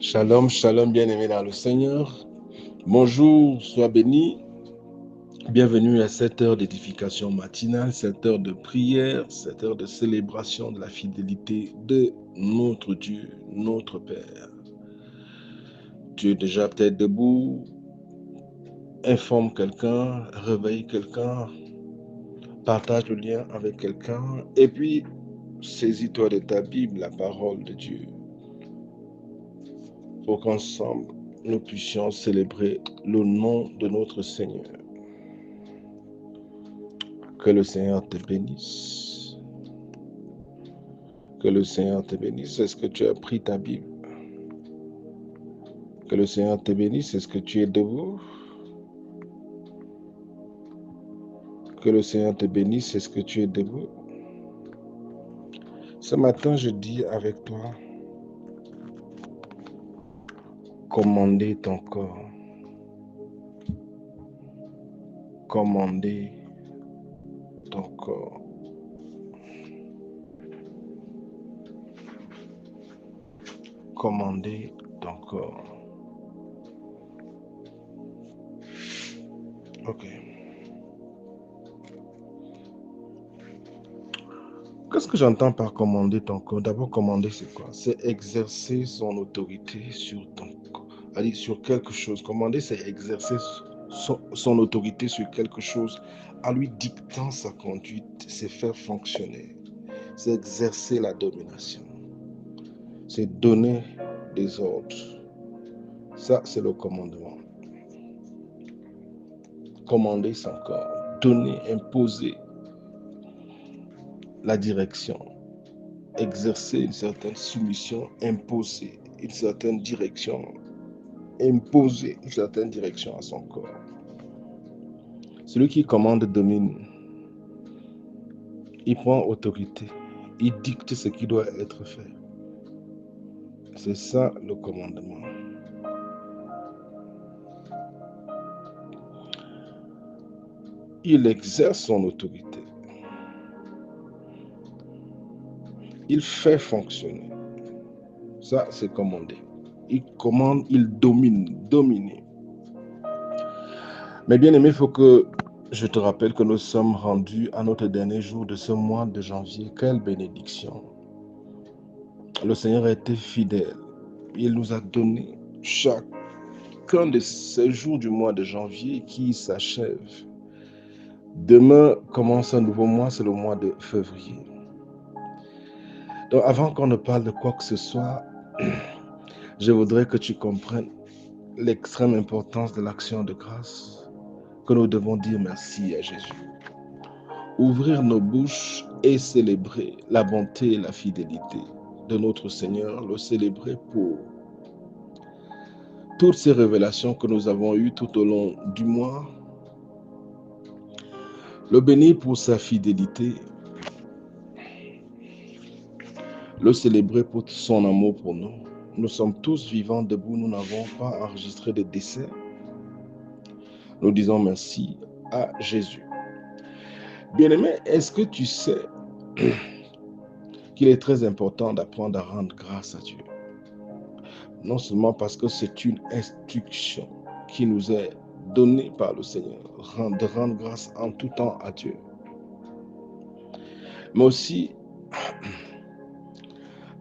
Shalom, shalom, bien-aimé dans le Seigneur. Bonjour, sois béni. Bienvenue à cette heure d'édification matinale, cette heure de prière, cette heure de célébration de la fidélité de notre Dieu, notre Père. Tu es déjà peut-être debout, informe quelqu'un, réveille quelqu'un, partage le lien avec quelqu'un et puis saisis-toi de ta Bible, la parole de Dieu, pour qu'ensemble nous puissions célébrer le nom de notre Seigneur. Que le Seigneur te bénisse. Que le Seigneur te bénisse. Est-ce que tu as pris ta Bible? Que le Seigneur te bénisse. Est-ce que tu es debout? Que le Seigneur te bénisse. Est-ce que tu es debout? Ce matin, je dis avec toi, commandez ton corps. Commandez ton corps. Commandez ton corps. Ok. Qu'est-ce que j'entends par commander ton corps? D'abord, commander, c'est quoi? C'est exercer son autorité sur ton corps. C'est-à-dire sur quelque chose. Commander, c'est exercer son autorité sur quelque chose en lui dictant sa conduite. C'est faire fonctionner. C'est exercer la domination. C'est donner des ordres. Ça, c'est le commandement. Commander son corps. Donner, imposer la direction. Exercer une certaine soumission, imposer une certaine direction, imposer une certaine direction à son corps. Celui qui commande domine. Il prend autorité. Il dicte ce qui doit être fait. C'est ça le commandement. Il exerce son autorité. Il fait fonctionner. Ça, c'est commander. Il commande, il domine, dominer. Mais bien aimé, il faut que je te rappelle que nous sommes rendus à notre dernier jour de ce mois de janvier. Quelle bénédiction! Le Seigneur a été fidèle. Il nous a donné chacun de ces jours du mois de janvier qui s'achève. Demain commence un nouveau mois, c'est le mois de février. Donc avant qu'on ne parle de quoi que ce soit, je voudrais que tu comprennes l'extrême importance de l'action de grâce, que nous devons dire merci à Jésus. Ouvrir nos bouches et célébrer la bonté et la fidélité de notre Seigneur, le célébrer pour toutes ces révélations que nous avons eues tout au long du mois, le bénir pour sa fidélité, le célébrer pour son amour pour nous. Nous sommes tous vivants debout, nous n'avons pas enregistré de décès. Nous disons merci à Jésus. Bien-aimé, est-ce que tu sais qu'il est très important d'apprendre à rendre grâce à Dieu? Non seulement parce que c'est une instruction qui nous est donnée par le Seigneur, de rendre grâce en tout temps à Dieu, mais aussi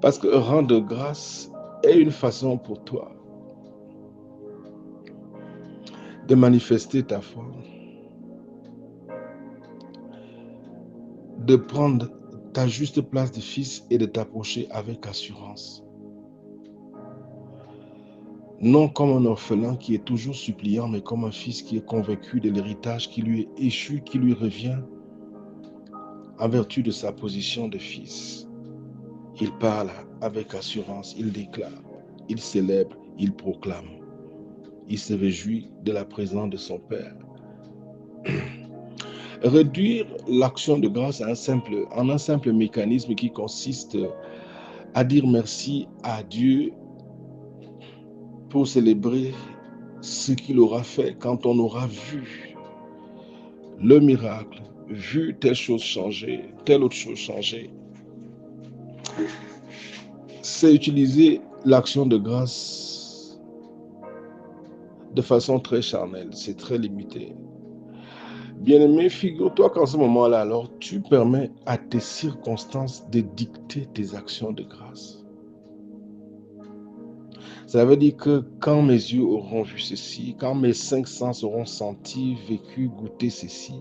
parce que rendre grâce est une façon pour toi de manifester ta foi, de prendre ta juste place de fils et de t'approcher avec assurance. Non comme un orphelin qui est toujours suppliant, mais comme un fils qui est convaincu de l'héritage qui lui est échu, qui lui revient en vertu de sa position de fils. Il parle avec assurance, il déclare, il célèbre, il proclame. Il se réjouit de la présence de son Père. Réduire l'action de grâce en un simple mécanisme qui consiste à dire merci à Dieu pour célébrer ce qu'il aura fait quand on aura vu le miracle, vu telle chose changer, telle autre chose changer. C'est utiliser l'action de grâce de façon très charnelle, c'est très limité. Bien-aimé, figure-toi qu'en ce moment-là, alors, tu permets à tes circonstances de dicter tes actions de grâce. Ça veut dire que quand mes yeux auront vu ceci, quand mes 5 sens auront senti, vécu, goûté ceci,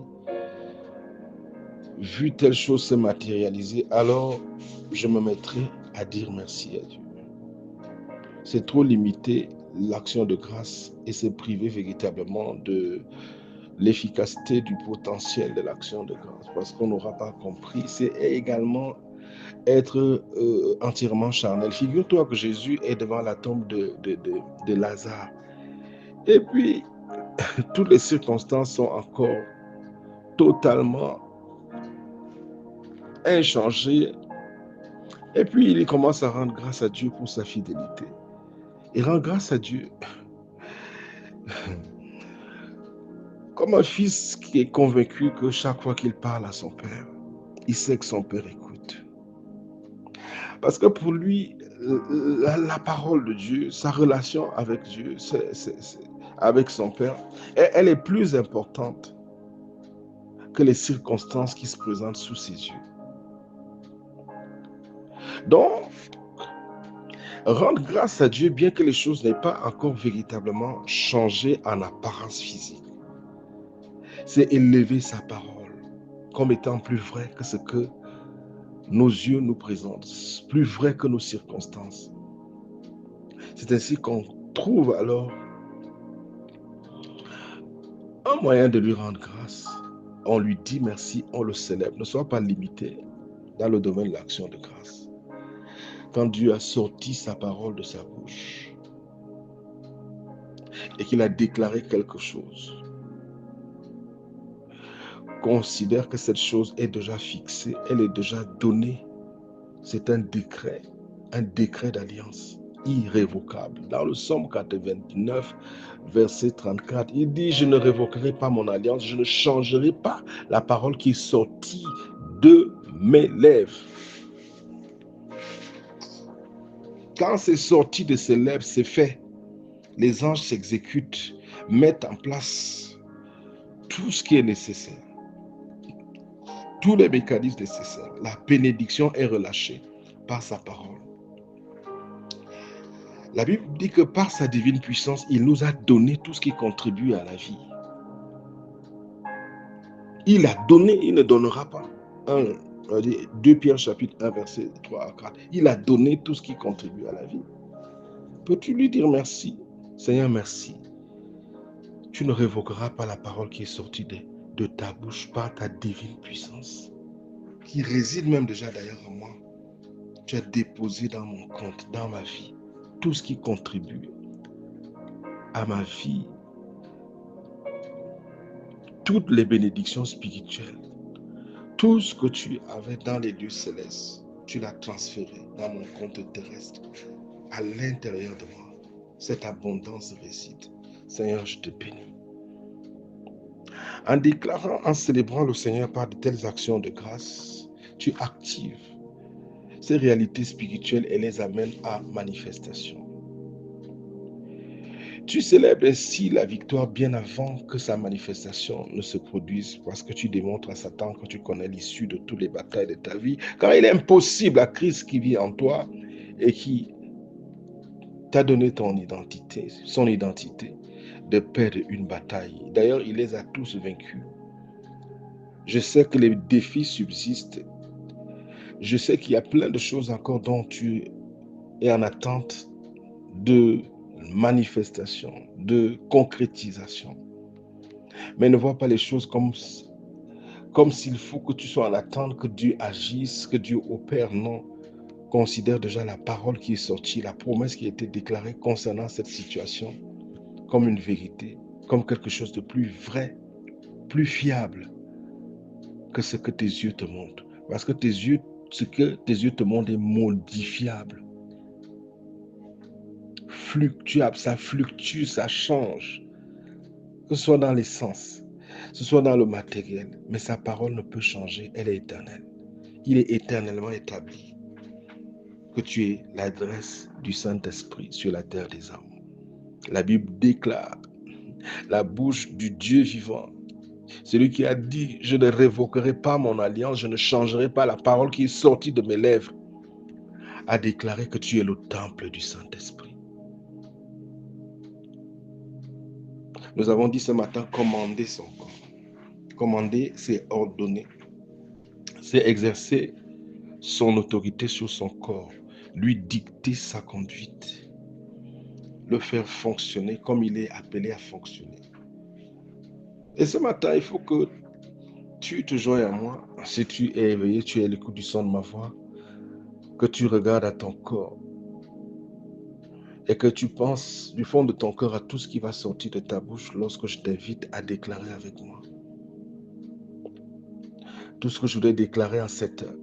vu telle chose se matérialiser, alors je me mettrai à dire merci à Dieu. C'est trop limiter l'action de grâce et se priver véritablement de l'efficacité du potentiel de l'action de grâce parce qu'on n'aura pas compris. C'est également être entièrement charnel. Figure-toi que Jésus est devant la tombe de Lazare. Et puis, toutes les circonstances sont encore totalement inchangées. Et puis, il commence à rendre grâce à Dieu pour sa fidélité. Il rend grâce à Dieu comme un fils qui est convaincu que chaque fois qu'il parle à son père, il sait que son père écoute. Parce que pour lui, la parole de Dieu, sa relation avec Dieu, avec son père, elle est plus importante que les circonstances qui se présentent sous ses yeux. Donc, rendre grâce à Dieu, bien que les choses n'aient pas encore véritablement changé en apparence physique, c'est élever sa parole comme étant plus vrai que ce que nos yeux nous présentent, plus vrai que nos circonstances. C'est ainsi qu'on trouve alors un moyen de lui rendre grâce. On lui dit merci, on le célèbre. Ne sois pas limité dans le domaine de l'action de grâce. Quand Dieu a sorti sa parole de sa bouche et qu'il a déclaré quelque chose, considère que cette chose est déjà fixée, elle est déjà donnée. C'est un décret d'alliance irrévocable. Dans le Psaume 89, verset 34, il dit, je ne révoquerai pas mon alliance, je ne changerai pas la parole qui est sortie de mes lèvres. Quand c'est sorti de ses lèvres, c'est fait. Les anges s'exécutent, mettent en place tout ce qui est nécessaire. Tous les mécanismes nécessaires. La bénédiction est relâchée par sa parole. La Bible dit que par sa divine puissance, il nous a donné tout ce qui contribue à la vie. Il a donné, il ne donnera pas. 2 Pierre chapitre 1, verset 3 à 4. Il a donné tout ce qui contribue à la vie. Peux-tu lui dire merci? Seigneur, merci. Tu ne révoqueras pas la parole qui est sortie de ta bouche par ta divine puissance, qui réside même déjà d'ailleurs en moi. Tu as déposé dans mon compte, dans ma vie, tout ce qui contribue à ma vie, toutes les bénédictions spirituelles, tout ce que tu avais dans les lieux célestes, tu l'as transféré dans mon compte terrestre, à l'intérieur de moi. Cette abondance réside. Seigneur, je te bénis. En déclarant, en célébrant le Seigneur par de telles actions de grâce, tu actives ces réalités spirituelles et les amènes à manifestation. Tu célèbres ainsi la victoire bien avant que sa manifestation ne se produise parce que tu démontres à Satan que tu connais l'issue de toutes les batailles de ta vie, car il est impossible à Christ qui vit en toi et qui t'a donné ton identité, son identité, de perdre une bataille. D'ailleurs, il les a tous vaincus. Je sais que les défis subsistent. Je sais qu'il y a plein de choses encore dont tu es en attente de manifestation, de concrétisation. Mais ne vois pas les choses comme s'il faut que tu sois en attente que Dieu agisse, que Dieu opère. Non. Considère déjà la parole qui est sortie, la promesse qui a été déclarée concernant cette situation comme une vérité, comme quelque chose de plus vrai, plus fiable que ce que tes yeux te montrent. Parce que ce que tes yeux te montrent est modifiable, fluctuable, ça fluctue, ça change, que ce soit dans les sens, que ce soit dans le matériel, mais sa parole ne peut changer, elle est éternelle. Il est éternellement établi. que tu es l'adresse du Saint-Esprit sur la terre des hommes. La Bible déclare la bouche du Dieu vivant. Celui qui a dit, je ne révoquerai pas mon alliance, je ne changerai pas la parole qui est sortie de mes lèvres, a déclaré que tu es le temple du Saint-Esprit. Nous avons dit ce matin, commander son corps. Commander, c'est ordonner. C'est exercer son autorité sur son corps, lui dicter sa conduite, le faire fonctionner comme il est appelé à fonctionner. Et ce matin, il faut que tu te joignes à moi. Si tu es éveillé, tu es à l'écoute du son de ma voix, que tu regardes à ton corps et que tu penses du fond de ton cœur à tout ce qui va sortir de ta bouche lorsque je t'invite à déclarer avec moi. Tout ce que je voudrais déclarer en cette heure,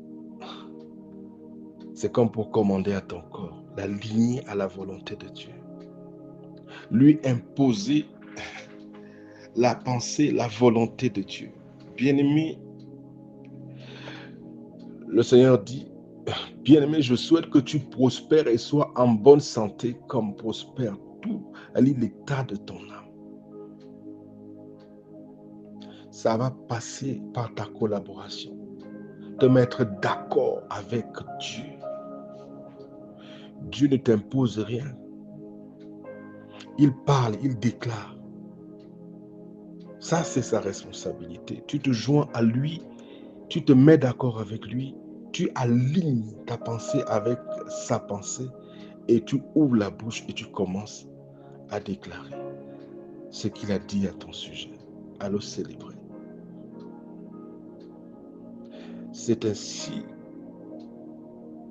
c'est comme pour commander à ton corps, l'aligner à la volonté de Dieu. Lui imposer la pensée, la volonté de Dieu. Bien-aimé, le Seigneur dit, bien-aimé, je souhaite que tu prospères et sois en bonne santé comme prospère tout l'état de ton âme. Ça va passer par ta collaboration, te mettre d'accord avec Dieu. Dieu ne t'impose rien. Il parle, il déclare. Ça, c'est sa responsabilité. Tu te joins à lui, tu te mets d'accord avec lui, tu alignes ta pensée avec sa pensée et tu ouvres la bouche et tu commences à déclarer ce qu'il a dit à ton sujet, à le célébrer. C'est ainsi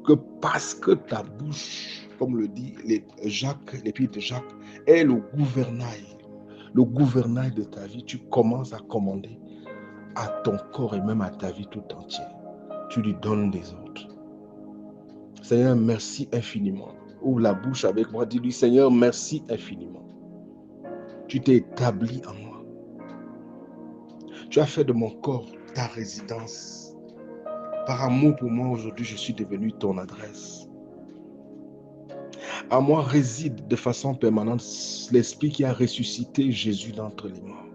que parce que ta bouche, comme le dit l'épître de Jacques, est le gouvernail de ta vie, tu commences à commander à ton corps et même à ta vie tout entière. Tu lui donnes des ordres. Seigneur, merci infiniment. Ouvre la bouche avec moi, dis-lui, Seigneur, merci infiniment. Tu t'es établi en moi. Tu as fait de mon corps ta résidence. Par amour pour moi, aujourd'hui, je suis devenu ton adresse. En moi réside de façon permanente l'Esprit qui a ressuscité Jésus d'entre les morts.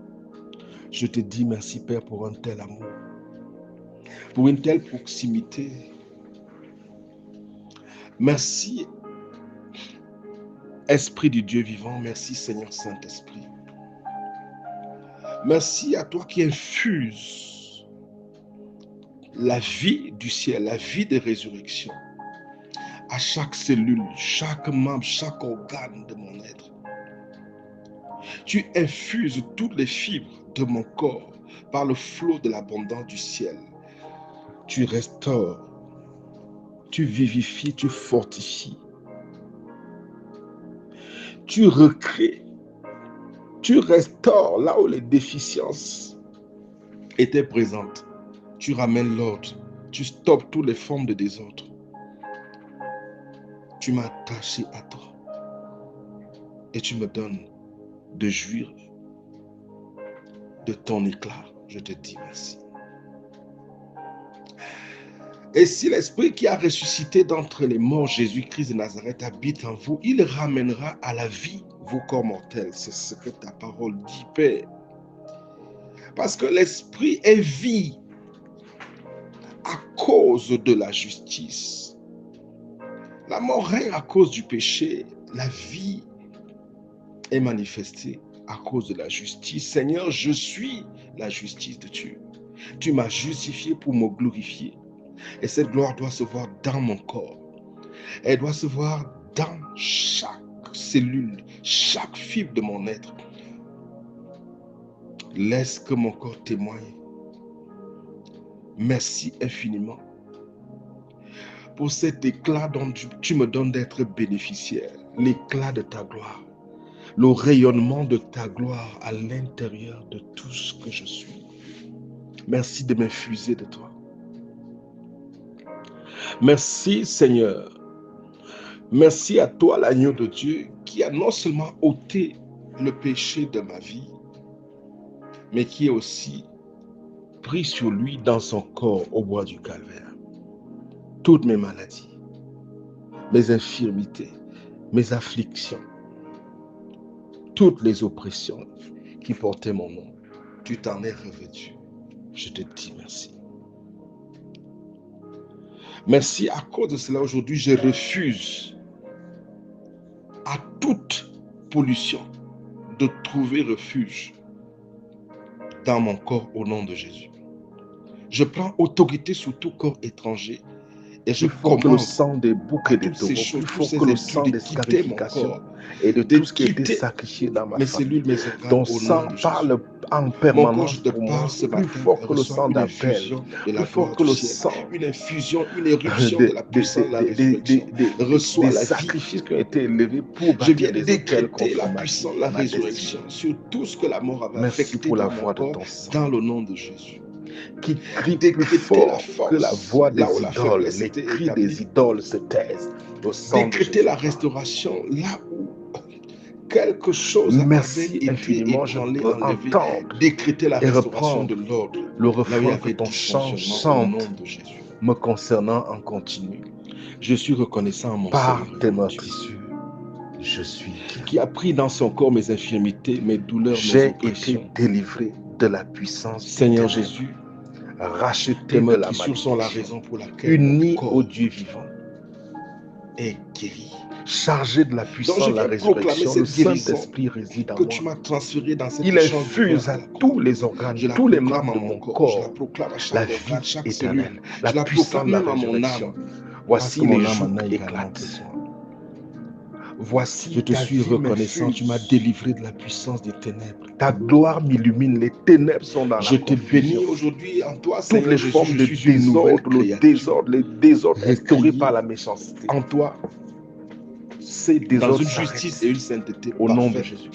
Je te dis merci, Père, pour un tel amour, pour une telle proximité. Merci, Esprit du Dieu vivant. Merci, Seigneur Saint-Esprit. Merci à toi qui infuses la vie du ciel, la vie de résurrection à chaque cellule, chaque membre, chaque organe de mon être. Tu infuses toutes les fibres de mon corps par le flot de l'abondance du ciel. Tu restaures, tu vivifies, tu fortifies. Tu recrées, tu restaures là où les déficiences étaient présentes. Tu ramènes l'ordre, tu stoppes toutes les formes de désordre. Tu m'as attaché à toi et tu me donnes de jouir de ton éclat. Je te dis merci. Et si l'Esprit qui a ressuscité d'entre les morts Jésus-Christ de Nazareth habite en vous, il ramènera à la vie vos corps mortels. C'est ce que ta parole dit, Père. Parce que l'Esprit est vie à cause de la justice. La mort règne à cause du péché. La vie est manifestée à cause de la justice. Seigneur, je suis la justice de Dieu. Tu m'as justifié pour me glorifier. Et cette gloire doit se voir dans mon corps. Elle doit se voir dans chaque cellule, chaque fibre de mon être. Laisse que mon corps témoigne. Merci infiniment pour cet éclat dont tu me donnes d'être bénéficiaire. L'éclat de ta gloire. Le rayonnement de ta gloire à l'intérieur de tout ce que je suis. Merci de m'infuser de toi. Merci Seigneur. Merci à toi l'agneau de Dieu qui a non seulement ôté le péché de ma vie, mais qui est aussi pris sur lui dans son corps au bois du calvaire. Toutes mes maladies, mes infirmités, mes afflictions, toutes les oppressions qui portaient mon nom. Tu t'en es revêtu. Je te dis merci. Merci, à cause de cela, aujourd'hui, je refuse à toute pollution de trouver refuge dans mon corps au nom de Jésus. Je prends autorité sur tout corps étranger et je commande que le sang des boucs et des taureaux, il faut que le sang des scarifications et de tout ce qui était sacrifié dans ma mes famille, cellules, mes organes, ton au sang nom de Jésus. parle en Mon permanence corps, je te pour moi, parle ce plus matin, fort que le reçois sang une d'Abel, infusion de la plus fort gloire que du le ciel, sang une infusion, une éruption de la puissance de la résurrection. Reçois des la vie. sacrifices qui ont été élevés pour Je viens bâtir des hôtels décréter contre la ma puissance vie, de la ma résurrection destinée. sur tout ce que la mort avait Merci affecté pour la dans mon voix de corps, ton sang, dans le nom de Jésus. qui crie plus Décréter la fort que la force voix des là où la idoles. faiblesse Les était cris établie. des idoles se taisent. Au sang de Décréter la Jésus. restauration là où quelque chose Merci avait été infiniment, je ébranlé, peux enlevé. entendre Décréter la et restauration de reprendre l'ordre le là où il y refrain que avait ton chant dysfonctionnement au nom chante de Jésus. me concernant en continu. Je suis reconnaissant à mon Par Seigneur, tes mon Dieu, meurtrissures, je suis guéri. qui a pris dans son corps mes infirmités, mes douleurs, mes J'ai été oppressions. délivré de la puissance du Seigneur ténèbre, Jésus, racheté tes de la meurtrissures sont la malédiction, raison pour laquelle uni mon corps au Dieu vivant, est guéri. chargé de la puissance Donc de la je viens proclamer résurrection, le cette guérison Saint-Esprit réside en que moi. tu m'as transférée dans cette Il chambre infuse à tous les organes, Je la tous les proclame membres à de mon mon corps, je la corps, proclame à la chaque vie organe, chaque cellule. éternelle, la Je la puissance proclame de la même à mon résurrection. âme. Voici Parce que les mon âme jours en a également éclatent. besoin. Voici Je te ta suis vie reconnaissant, tu m'as m'infuse. délivré de la puissance des ténèbres. Ta gloire m'illumine, les ténèbres sont dans Je la te confusion. bénis aujourd'hui en toi, Toutes Seigneur les Jésus, formes je de suis une nouvelle désordre, le créature. les désordres instaurés Recueilli par la méchanceté. en toi, Ces dans désordres une justice s'arrêtent et une sainteté au nom de parfaite. Jésus.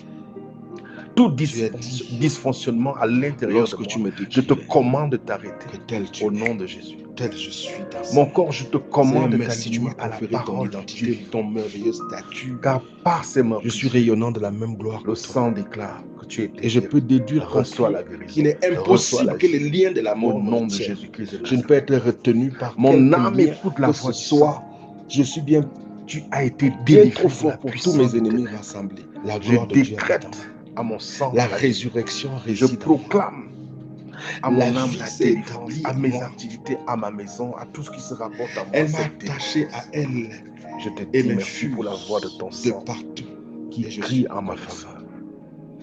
Tout Tu as dit, dysfonctionnement à l'intérieur de lorsque moi, tu me je te décris commande de t'arrêter que tel tu au es, nom de Jésus. tel je suis dans ce Mon monde. corps, je te Seigneur, commande de merci, tu t'aligner m'as à la conféré ton parole du Dieu identité, vivant. ton merveilleux statut. Car par ces Je suis meurtrissures, rayonnant de la même gloire le que toi. sang déclare que tu es Et je peux déduire, reçois conclure, la guérison, qu'il est reçois impossible la que vie. les liens de la Au mort me nom de retiennent. Jésus-Christ de Je ne Nazareth. peux être retenu par Mon quelque âme lien écoute la que voix ce du soit. sang. Je suis bien Tu as été trop délivré de fort la pour tous puissance mes des ennemis ténèbres. rassemblés. La Je gloire de Dieu décrète habite en moi. à mon sang La la vie. résurrection Je réside en moi. proclame à La mon âme vie la s'est délivrance, établie à en mes moi. activités, à ma maison, à tout ce qui se rapporte à moi. Elle m'a cette attaché délivrance. à elle Je te et dis merci m'infuse pour la voix de ton de sang partout. qui Et je crie suis en ma reconnaissant. faveur.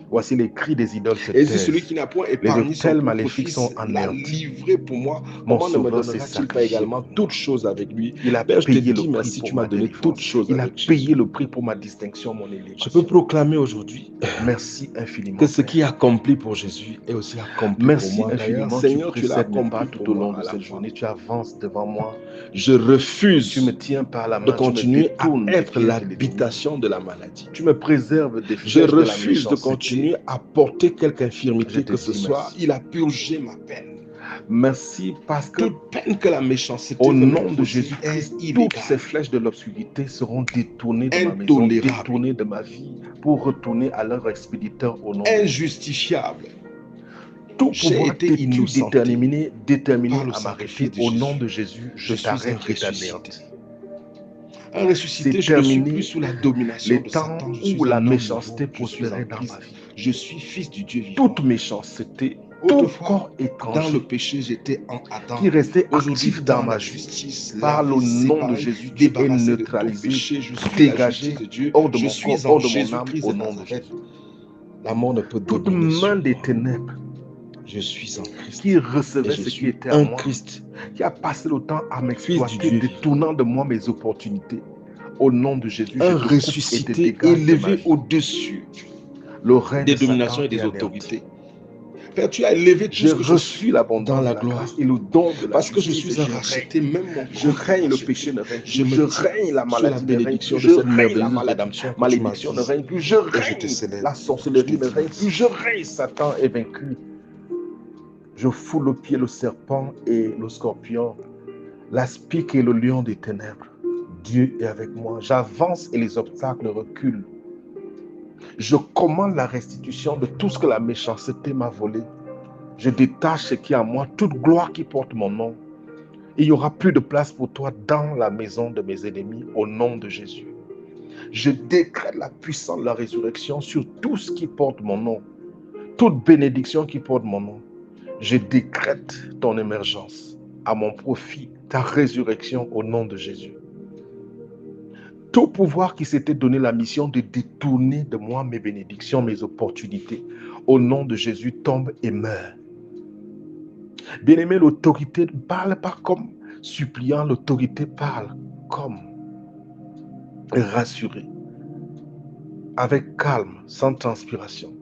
Voici les cris des idoles se Et si celui taisent. qui n'a point Les épargné son autels propre maléfiques fils sont l'a anéantis. livré pour moi, Mon comment ne me sauveur s'est donnera-t-il pas sacrifié également pour moi. toutes choses avec lui? Il a Père, je te payé le dis prix merci, pour tu m'as ma donné délivrance. toutes choses Il a avec payé Jésus. le prix pour ma distinction, mon Je peux élévation. proclamer aujourd'hui Merci infiniment. que ce Père. qui est accompli pour Jésus est aussi accompli Merci pour moi. D'ailleurs, infiniment, Seigneur, tu tu l'as précèdes mes accompli pas pour tout au long moi de à la cette fois. journée. Tu avances devant moi. Je refuse Tu me tiens par la de main. Tu me continuer à détournes des être pièges de l'ennemi. l'habitation de la maladie. Tu me préserves des Je flèches de la refuse de méchanceté. continuer à porter quelque Je infirmité te que ce dis soit. merci. Il a purgé ma peine. Merci parce que Toute peine que la méchanceté au veut nom de m'imposer Jésus-Christ, est toutes illégale. ces flèches de l'obscurité seront détournées de ma maison, Intolérable. détournées de ma vie, pour retourner à leur expéditeur au nom de Jésus. Injustifiable. Tout J'ai pouvoir été têtu innocenté déterminé par le à sacrifice m'arrêter de au nom Jésus. de Jésus, Je je suis t'arrête un et ressuscité. t'anéantis. Un ressuscité, C'est je ne suis terminé plus sous la domination les de temps Satan. Je suis où la un homme méchanceté nouveau. Je suis en prospérait dans Christ. ma vie. Je suis fils du Dieu vivant. Toute méchanceté, tout Autrefois, corps dans étranger le péché, j'étais en Adam. qui restait Aujourd'hui, actif dans dans ma la vie, justice, par le lavé, nom de séparé, Jésus, tu es débarrassé de tout neutralisé, péché. Je suis la dégagé justice de Dieu. hors de Je mon suis corps, en hors de mon âme, Jésus-Christ au de nom de Nazareth. Jésus. La mort ne peut Toute dominer sur main des moi. ténèbres Je suis en Christ. qui Et recevait je ce qui suis était à un moi, Christ. qui a passé le temps à Fils du m'exploiter, Dieu. détournant de moi mes opportunités. Au nom de Jésus, je Un te coupe et te ressuscité dégage de ma élevé vie. au-dessus Le règne des de Satan dominations et est des anéanti. autorités. Père, tu as élevé tout J'ai ce que je reçu suis l'abondance dans de la la gloire. grâce et le don de la Parce que je justice. suis et un racheté, même mon je corps est règne, le racheté. péché ne règne Je plus. me Je tiens règne, la sous la maladie ne règne bénédiction plus. de Je cette règne, la merveilleuse maladie, rédemption que tu m'as malédiction ne acquise. règne plus. Je Et je te règne, célèbre. la Je sorcellerie te ne dis règne merci. plus. Je règne, Satan est vaincu. Je foule au pied le serpent et le scorpion, l'aspic et le lion des ténèbres. Dieu est avec moi. J'avance et les obstacles reculent. Je commande la restitution de tout ce que la méchanceté m'a volé. Je détache ce qui est à moi, toute gloire qui porte mon nom. Il n'y aura plus de place pour toi dans la maison de mes ennemis au nom de Jésus. Je décrète la puissance de la résurrection sur tout ce qui porte mon nom. Toute bénédiction qui porte mon nom. Je décrète ton émergence à mon profit, ta résurrection au nom de Jésus. Tout pouvoir qui s'était donné la mission de détourner de moi mes bénédictions, mes opportunités, au nom de Jésus, tombe et meurt. Bien-aimé, l'autorité ne parle pas comme suppliant, l'autorité parle comme rassuré, avec calme, sans transpiration.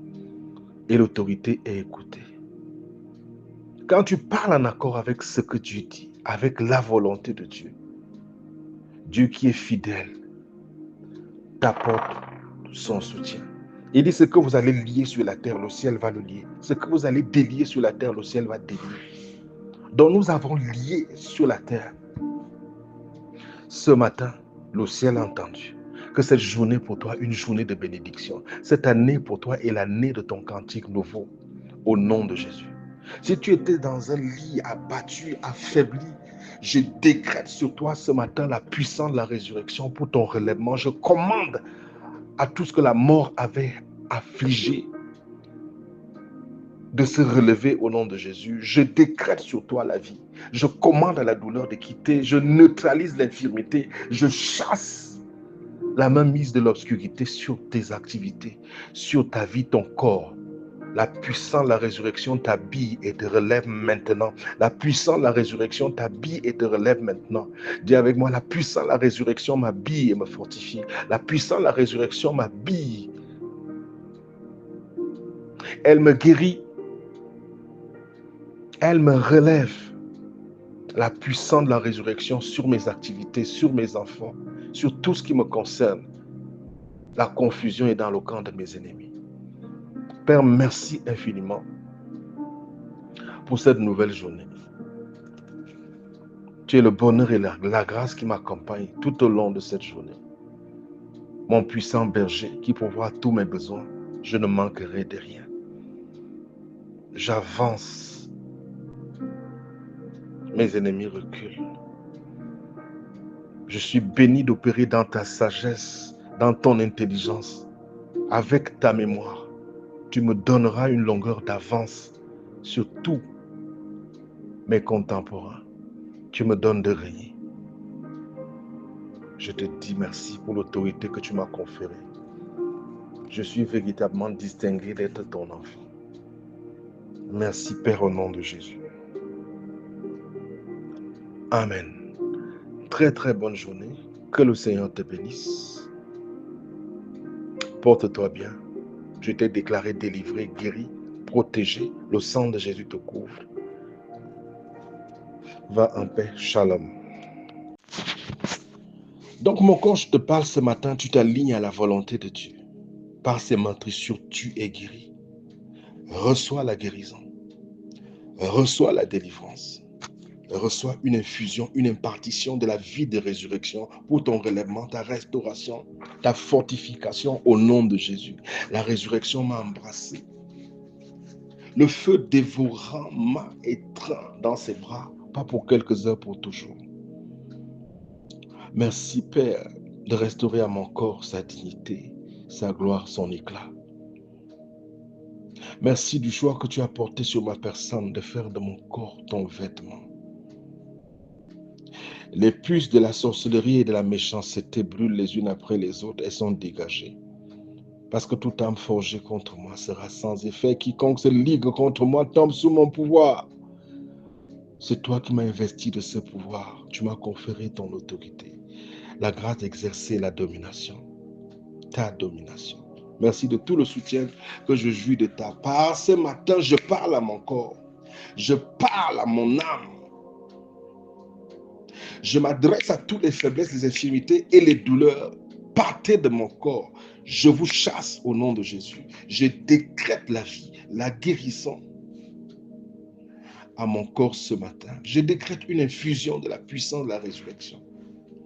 Et l'autorité est écoutée. Quand tu parles en accord avec ce que Dieu dit, avec la volonté de Dieu, Dieu qui est fidèle t'apporte son soutien. Il dit ce que vous allez lier sur la terre, le ciel va le lier. Ce que vous allez délier sur la terre, le ciel va délier. Donc nous avons lié sur la terre. Ce matin, le ciel a entendu que cette journée pour toi, une journée de bénédiction. Cette année pour toi est l'année de ton cantique nouveau, au nom de Jésus. Si tu étais dans un lit abattu, affaibli, je décrète sur toi ce matin la puissance de la résurrection pour ton relèvement. Je commande à tout ce que la mort avait affligé de se relever au nom de Jésus. Je décrète sur toi la vie. Je commande à la douleur de quitter. Je neutralise l'infirmité. Je chasse la mainmise de l'obscurité sur tes activités, sur ta vie, ton corps. La puissance de la résurrection t'habille et te relève maintenant. La puissance de la résurrection t'habille et te relève maintenant. Dis avec moi, la puissance de la résurrection m'habille et me fortifie. La puissance de la résurrection m'habille. Elle me guérit. Elle me relève. La puissance de la résurrection sur mes activités, sur mes enfants, sur tout ce qui me concerne. La confusion est dans le camp de mes ennemis. Père, merci infiniment pour cette nouvelle journée. Tu es le bonheur et la grâce qui m'accompagnent tout au long de cette journée. Mon puissant berger qui pourvoit tous mes besoins, je ne manquerai de rien. J'avance. Mes ennemis reculent. Je suis béni d'opérer dans ta sagesse, dans ton intelligence, avec ta mémoire. Tu me donneras une longueur d'avance sur tous mes contemporains. Tu me donnes de régner. Je te dis merci pour l'autorité que tu m'as conférée. Je suis véritablement distingué d'être ton enfant. Merci Père au nom de Jésus. Amen. Très très bonne journée. Que le Seigneur te bénisse. Porte-toi bien. Je t'ai déclaré délivré, guéri, protégé. Le sang de Jésus te couvre. Va en paix. Shalom. Donc mon corps, je te parle ce matin, tu t'alignes à la volonté de Dieu. Par ses meurtrissures, tu es guéri. Reçois la guérison. Reçois la délivrance. Reçois une infusion, une impartition de la vie de résurrection pour ton relèvement, ta restauration, ta fortification au nom de Jésus. La résurrection m'a embrassé. Le feu dévorant m'a étreint dans ses bras, pas pour quelques heures, pour toujours. Merci Père de restaurer à mon corps sa dignité, sa gloire, son éclat. Merci du choix que tu as porté sur ma personne de faire de mon corps ton vêtement. Les puces de la sorcellerie et de la méchanceté brûlent les unes après les autres et sont dégagées. Parce que toute âme forgée contre moi sera sans effet. Quiconque se ligue contre moi tombe sous mon pouvoir. C'est toi qui m'as investi de ce pouvoir. Tu m'as conféré ton autorité. La grâce d'exercer la domination. Ta domination. Merci de tout le soutien que je jouis de ta part. Ce matin, je parle à mon corps. Je parle à mon âme. Je m'adresse à toutes les faiblesses, les infirmités et les douleurs. Partez de mon corps. Je vous chasse au nom de Jésus. Je décrète la vie, la guérison à mon corps ce matin. Je décrète une infusion de la puissance de la résurrection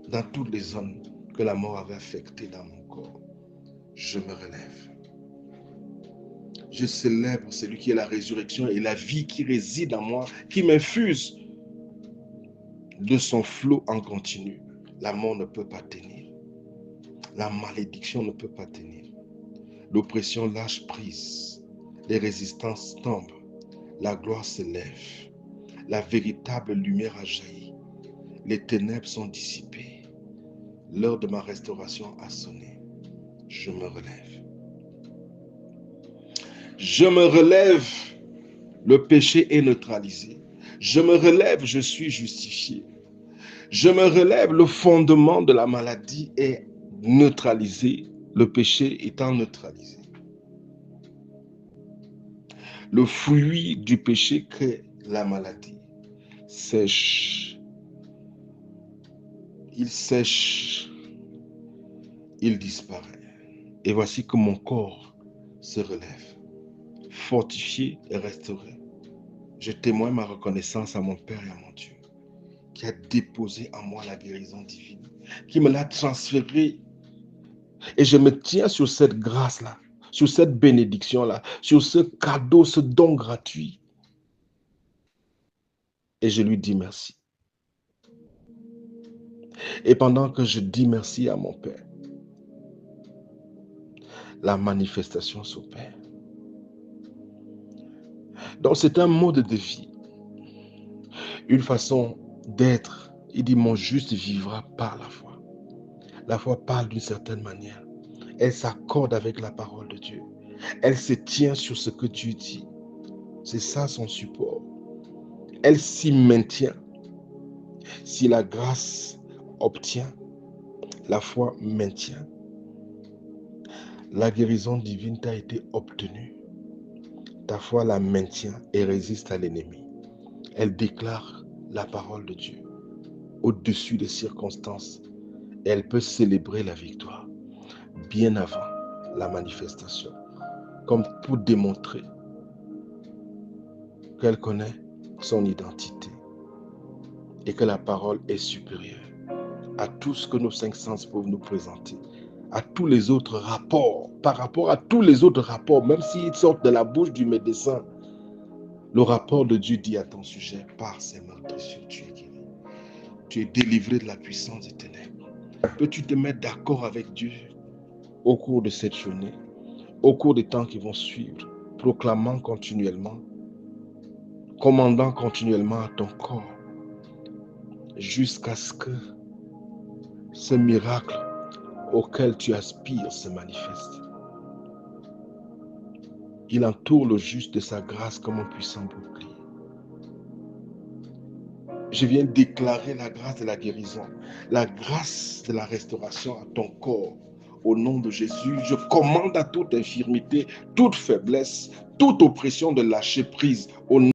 dans toutes les zones que la mort avait affectées dans mon corps. Je me relève. Je célèbre celui qui est la résurrection et la vie qui réside en moi, qui m'infuse de son flot en continu. La mort ne peut pas tenir. La malédiction ne peut pas tenir. L'oppression lâche prise. Les résistances tombent. La gloire se lève. La véritable lumière a jailli. Les ténèbres sont dissipées. L'heure de ma restauration a sonné. Je me relève. Je me relève. Le péché est neutralisé. Je me relève, je suis justifié. Je me relève, le fondement de la maladie est neutralisé, le péché étant neutralisé. Le fruit du péché crée la maladie. Sèche. Il sèche. Il disparaît. Et voici que mon corps se relève, fortifié et restauré. Je témoigne ma reconnaissance à mon Père et à mon Dieu, qui a déposé en moi la guérison divine, qui me l'a transférée. Et je me tiens sur cette grâce-là, sur cette bénédiction-là, sur ce cadeau, ce don gratuit. Et je lui dis merci. Et pendant que je dis merci à mon Père, la manifestation s'opère. Donc c'est un mode de vie, une façon d'être. Il dit, mon juste vivra par la foi. La foi parle d'une certaine manière. Elle s'accorde avec la parole de Dieu. Elle se tient sur ce que Dieu dit. C'est ça son support. Elle s'y maintient. Si la grâce obtient, la foi maintient. La guérison divine t'a été obtenue. Ta foi la maintient et résiste à l'ennemi. Elle déclare la parole de Dieu au-dessus des circonstances. Et elle peut célébrer la victoire bien avant la manifestation, comme pour démontrer qu'elle connaît son identité et que la parole est supérieure à tout ce que nos cinq sens peuvent nous présenter, à tous les autres rapports, par rapport à tous les autres rapports, même s'ils sortent de la bouche du médecin, le rapport de Dieu dit à ton sujet, par ses meurtrissures, tu es guéri. Tu es délivré de la puissance des ténèbres. Peux-tu te mettre d'accord avec Dieu au cours de cette journée, au cours des temps qui vont suivre, proclamant continuellement, commandant continuellement à ton corps, jusqu'à ce que ce miracle auquel tu aspires se manifeste. Il entoure le juste de sa grâce comme un puissant bouclier. Je viens déclarer la grâce de la guérison, la grâce de la restauration à ton corps. Au nom de Jésus, je commande à toute infirmité, toute faiblesse, toute oppression de lâcher prise. Au